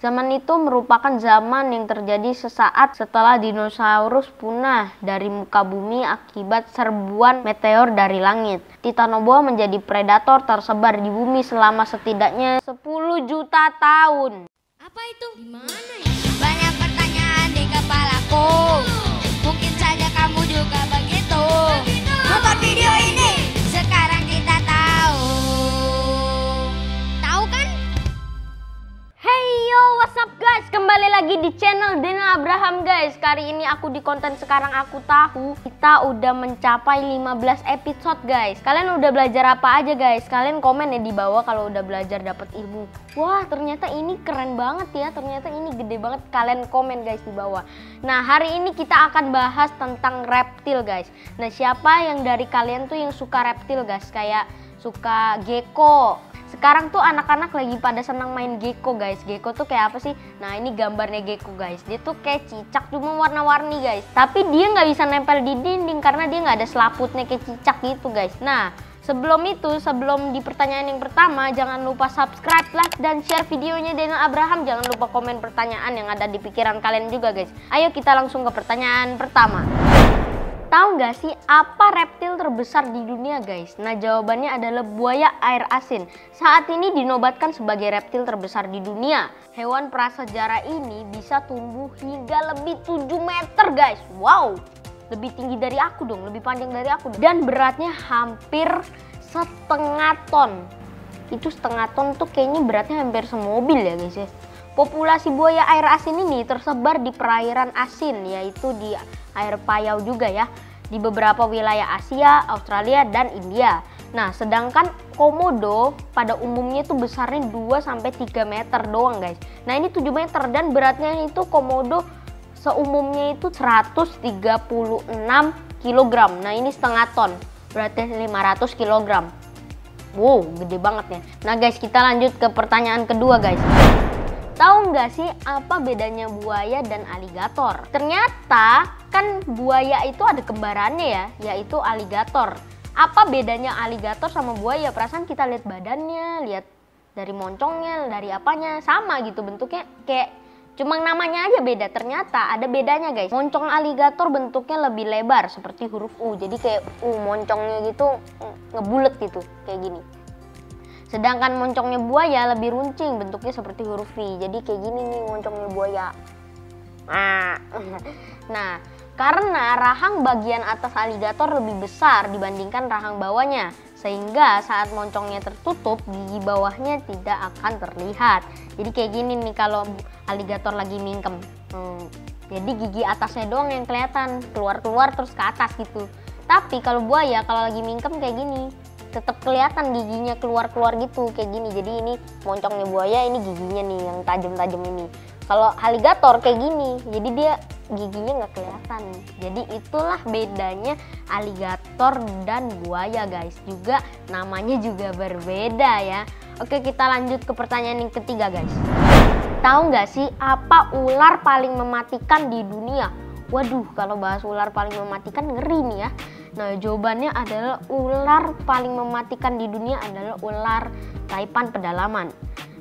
Zaman itu merupakan zaman yang terjadi sesaat setelah dinosaurus punah dari muka bumi akibat serbuan meteor dari langit. Titanoboa menjadi predator tersebar di bumi selama setidaknya 10 juta tahun. Apa itu? Gimana ya? Banyak pertanyaan di kepalaku. Mungkin saja kamu juga begitu. Nonton video ini, sekarang kita tahu. Tahu kan? Hey yo, what's up guys? Kembali lagi di channel Dena Abraham guys. Kali ini aku di konten sekarang aku tahu. Kita udah mencapai 15 episode guys. Kalian udah belajar apa aja guys? Kalian komen ya di bawah kalau udah belajar dapat ilmu. Wah, ternyata ini keren banget ya. Ternyata ini gede banget. Kalian komen guys di bawah. Nah, hari ini kita akan bahas tentang reptil guys. Nah, siapa yang dari kalian tuh yang suka reptil guys? Kayak suka gecko. Sekarang tuh anak-anak lagi pada senang main gecko guys. Gecko tuh kayak apa sih? Nah, ini gambarnya gecko guys. Dia tuh kayak cicak cuma warna-warni guys. Tapi dia nggak bisa nempel di dinding karena dia nggak ada selaputnya kayak cicak gitu guys. Nah, sebelum di pertanyaan yang pertama, jangan lupa subscribe, like, dan share videonya Dena Abraham. Jangan lupa komen pertanyaan yang ada di pikiran kalian juga guys. Ayo kita langsung ke pertanyaan pertama. Tahu nggak sih apa reptil terbesar di dunia guys? Nah, jawabannya adalah buaya air asin. Saat ini dinobatkan sebagai reptil terbesar di dunia. Hewan prasejarah ini bisa tumbuh hingga lebih 7 meter guys. Wow, lebih tinggi dari aku dong, lebih panjang dari aku dong. Dan beratnya hampir setengah ton. Itu setengah ton tuh kayaknya beratnya hampir semobil ya guys ya. Populasi buaya air asin ini tersebar di perairan asin, yaitu di air payau juga ya, di beberapa wilayah Asia, Australia, dan India. Nah, sedangkan komodo pada umumnya itu besarnya 2-3 meter doang guys. Nah, ini 7 meter dan beratnya itu komodo seumumnya itu 136 kg. Nah, ini setengah ton, berarti 500 kg. Wow, gede banget ya. Nah guys, kita lanjut ke pertanyaan kedua guys. Tahu nggak sih apa bedanya buaya dan aligator? Ternyata kan buaya itu ada kembarannya ya, yaitu aligator. Apa bedanya aligator sama buaya? Perasaan kita lihat badannya, lihat dari moncongnya, dari apanya, sama gitu bentuknya, kayak cuma namanya aja beda. Ternyata ada bedanya guys. Moncong aligator bentuknya lebih lebar seperti huruf U. Jadi kayak moncongnya gitu ngebulet gitu, kayak gini. Sedangkan moncongnya buaya lebih runcing, bentuknya seperti huruf V. Jadi kayak gini nih moncongnya buaya. Nah, karena rahang bagian atas aligator lebih besar dibandingkan rahang bawahnya, sehingga saat moncongnya tertutup, gigi bawahnya tidak akan terlihat. Jadi kayak gini nih kalau aligator lagi mingkem. Jadi gigi atasnya doang yang kelihatan, keluar-keluar terus ke atas gitu. Tapi kalau buaya kalau lagi mingkem kayak gini, tetap kelihatan giginya keluar-keluar gitu kayak gini. Jadi ini moncongnya buaya, ini giginya nih yang tajam-tajam ini. Kalau aligator kayak gini, jadi dia giginya nggak kelihatan. Jadi itulah bedanya aligator dan buaya guys. Juga namanya juga berbeda ya. Oke, kita lanjut ke pertanyaan yang ketiga guys. Tahu nggak sih apa ular paling mematikan di dunia? Waduh, kalau bahas ular paling mematikan ngeri nih ya. Nah, jawabannya adalah ular paling mematikan di dunia adalah ular taipan pedalaman.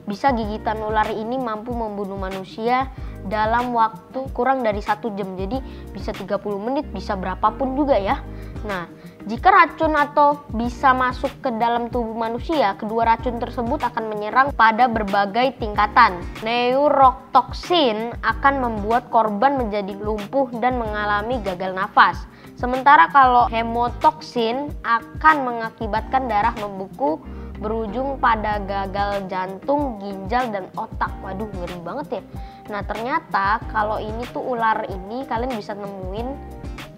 Bisa gigitan ular ini mampu membunuh manusia dalam waktu kurang dari 1 jam. Jadi bisa 30 menit, bisa berapapun juga ya. Nah, jika racun atau bisa masuk ke dalam tubuh manusia, kedua racun tersebut akan menyerang pada berbagai tingkatan. Neurotoksin akan membuat korban menjadi lumpuh dan mengalami gagal nafas. Sementara kalau hemotoksin akan mengakibatkan darah membeku berujung pada gagal jantung, ginjal, dan otak. Waduh, ngeri banget ya. Nah, ternyata kalau ini tuh ular ini kalian bisa nemuin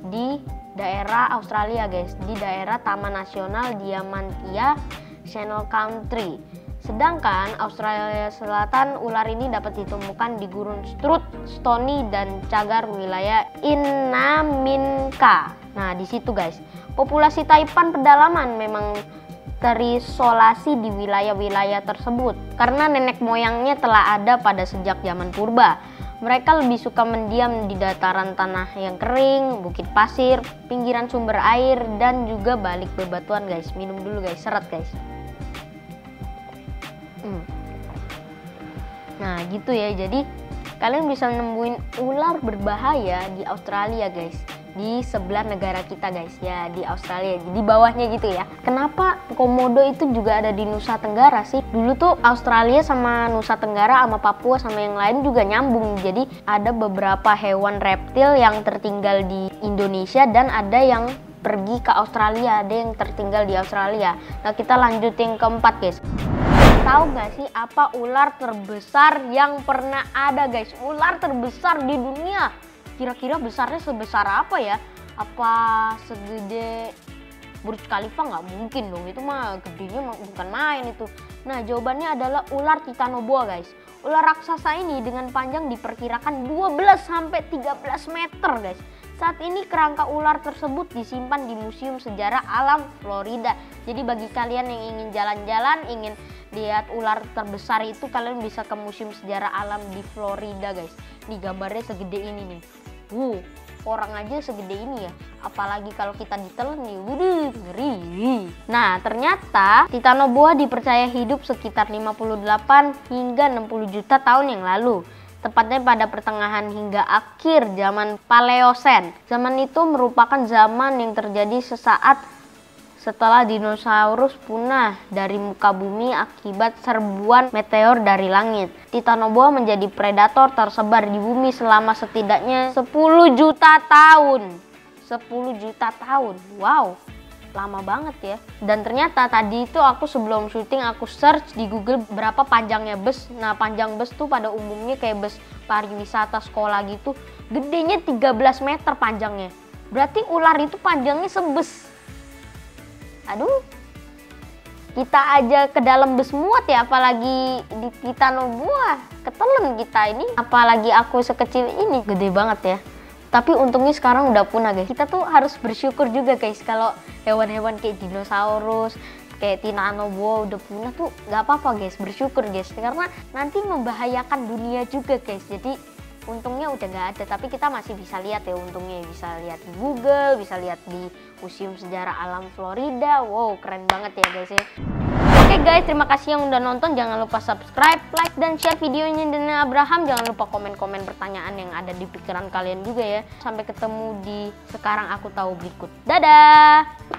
di daerah Australia guys, di daerah Taman Nasional Diamantia Channel Country. Sedangkan Australia Selatan ular ini dapat ditemukan di gurun Strut, Stony, dan Cagar wilayah Inaminka. Nah, di situ guys, populasi taipan pedalaman memang terisolasi di wilayah-wilayah tersebut karena nenek moyangnya telah ada pada sejak zaman purba. Mereka lebih suka mendiam di dataran tanah yang kering, bukit pasir, pinggiran sumber air, dan juga balik bebatuan guys. Minum dulu guys, seret guys. Nah gitu ya, jadi kalian bisa nemuin ular berbahaya di Australia guys, di sebelah negara kita guys ya, di Australia, di bawahnya gitu ya. Kenapa komodo itu juga ada di Nusa Tenggara sih? Dulu tuh Australia sama Nusa Tenggara sama Papua sama yang lain juga nyambung. Jadi ada beberapa hewan reptil yang tertinggal di Indonesia dan ada yang pergi ke Australia, ada yang tertinggal di Australia. Nah kita lanjut yang keempat guys. Tahu nggak sih apa ular terbesar yang pernah ada guys? Ular terbesar di dunia. Kira-kira besarnya sebesar apa ya? Apa segede Burj Khalifa? Nggak mungkin dong, itu mah gedenya bukan main itu. Nah jawabannya adalah ular Titanoboa guys. Ular raksasa ini dengan panjang diperkirakan 12-13 meter guys. Saat ini kerangka ular tersebut disimpan di Museum Sejarah Alam Florida. Jadi bagi kalian yang ingin jalan-jalan, ingin lihat ular terbesar itu, kalian bisa ke Museum Sejarah Alam di Florida guys. Di gambarnya segede ini nih. Orang aja segede ini ya. Apalagi kalau kita ditelan nih, ngeri. Nah ternyata Titanoboa dipercaya hidup sekitar 58 hingga 60 juta tahun yang lalu. Tepatnya pada pertengahan hingga akhir zaman Paleosen. Zaman itu merupakan zaman yang terjadi sesaat setelah dinosaurus punah dari muka bumi akibat serbuan meteor dari langit. Titanoboa menjadi predator tersebar di bumi selama setidaknya 10 juta tahun. 10 juta tahun, wow, lama banget ya. Dan ternyata tadi itu aku sebelum syuting aku search di Google berapa panjangnya bus. Nah panjang bus tuh pada umumnya kayak bus pariwisata sekolah gitu, gedenya 13 meter panjangnya. Berarti ular itu panjangnya sebes. Aduh, kita aja ke dalam bus muat ya, apalagi di Titanoboa, ketelan kita ini. Apalagi aku sekecil ini, gede banget ya. Tapi untungnya sekarang udah punah guys. Kita tuh harus bersyukur juga guys kalau hewan-hewan kayak dinosaurus, kayak Titanoboa udah punah tuh gak apa-apa guys, bersyukur guys. Karena nanti membahayakan dunia juga guys. Jadi untungnya udah nggak ada, tapi kita masih bisa lihat ya, untungnya bisa lihat di Google, bisa lihat di Museum Sejarah Alam Florida. Wow, keren banget ya guys ya. Oke guys, terima kasih yang udah nonton. Jangan lupa subscribe, like, dan share videonya Dana Abraham. Jangan lupa komen-komen pertanyaan yang ada di pikiran kalian juga ya. Sampai ketemu di Sekarang Aku Tahu berikut. Dadah!